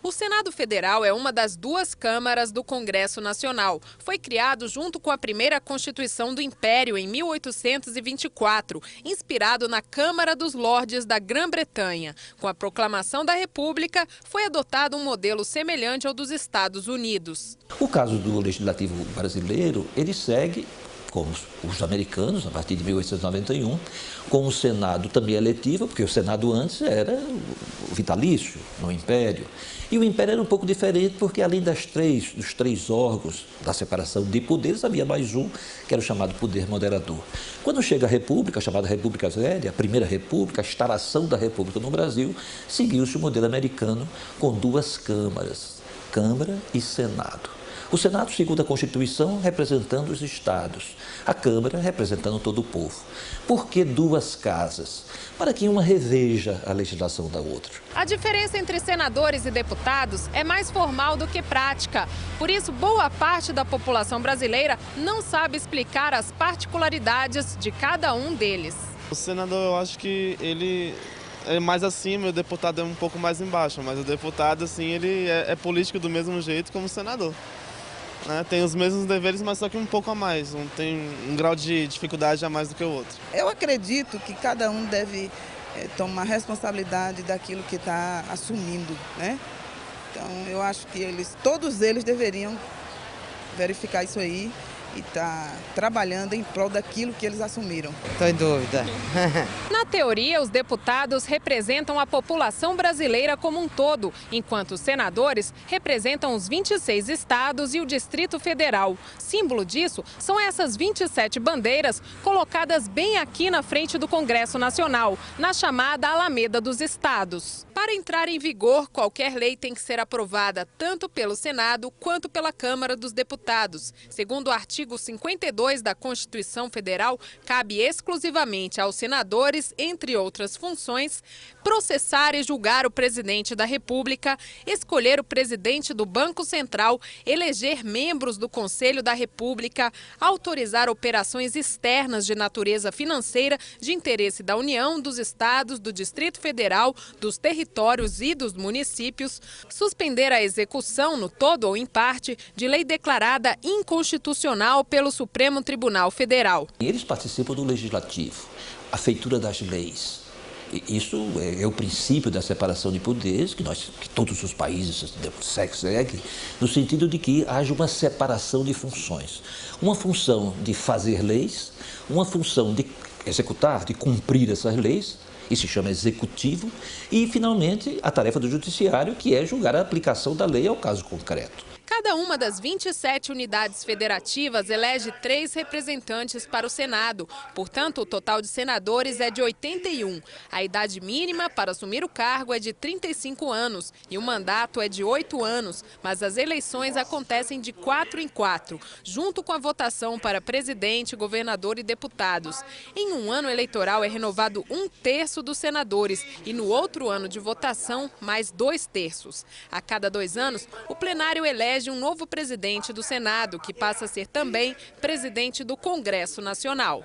O Senado Federal é uma das duas câmaras do Congresso Nacional. Foi criado junto com a primeira Constituição do Império, em 1824, inspirado na Câmara dos Lordes da Grã-Bretanha. Com a proclamação da República, foi adotado um modelo semelhante ao dos Estados Unidos. O caso do Legislativo brasileiro, ele segue, como os americanos, a partir de 1891, com o Senado também eletivo, porque o Senado antes era vitalício no Império. E o Império era um pouco diferente, porque além dos três órgãos da separação de poderes, havia mais um, que era o chamado poder moderador. Quando chega a República, a chamada República Velha, a primeira República, a instalação da República no Brasil, seguiu-se o modelo americano com duas câmaras, Câmara e Senado. O Senado, segundo a Constituição, representando os estados. A Câmara representando todo o povo. Por que duas casas? Para que uma reveja a legislação da outra. A diferença entre senadores e deputados é mais formal do que prática. Por isso, boa parte da população brasileira não sabe explicar as particularidades de cada um deles. O senador, eu acho que ele é mais acima, o deputado é um pouco mais embaixo. Mas o deputado, assim, ele é político do mesmo jeito como o senador. Tem os mesmos deveres, mas só que um pouco a mais, tem um grau de dificuldade a mais do que o outro. Eu acredito que cada um deve tomar responsabilidade daquilo que está assumindo, né? Então eu acho que todos eles deveriam verificar isso aí e estar trabalhando em prol daquilo que eles assumiram. Estou em dúvida. Na teoria, os deputados representam a população brasileira como um todo, enquanto os senadores representam os 26 estados e o Distrito Federal. Símbolo disso são essas 27 bandeiras colocadas bem aqui na frente do Congresso Nacional, na chamada Alameda dos Estados. Para entrar em vigor, qualquer lei tem que ser aprovada tanto pelo Senado quanto pela Câmara dos Deputados. Segundo o artigo 52 da Constituição Federal, cabe exclusivamente aos senadores, entre outras funções, processar e julgar o presidente da República, escolher o presidente do Banco Central, eleger membros do Conselho da República, autorizar operações externas de natureza financeira de interesse da União, dos estados, do Distrito Federal, dos territórios e dos municípios, suspender a execução, no todo ou em parte, de lei declarada inconstitucional pelo Supremo Tribunal Federal. Eles participam do legislativo, a feitura das leis. Isso é o princípio da separação de poderes, que todos os países seguem, no sentido de que haja uma separação de funções. Uma função de fazer leis, uma função de executar, de cumprir essas leis, isso se chama executivo, e, finalmente, a tarefa do judiciário, que é julgar a aplicação da lei ao caso concreto. Cada uma das 27 unidades federativas elege 3 representantes para o Senado. Portanto, o total de senadores é de 81. A idade mínima para assumir o cargo é de 35 anos e o mandato é de 8 anos. Mas as eleições acontecem de 4 em 4, junto com a votação para presidente, governador e deputados. Em um ano eleitoral é renovado 1/3 dos senadores e no outro ano de votação, mais 2/3. A cada 2 anos, o plenário elege um novo presidente do Senado, que passa a ser também presidente do Congresso Nacional.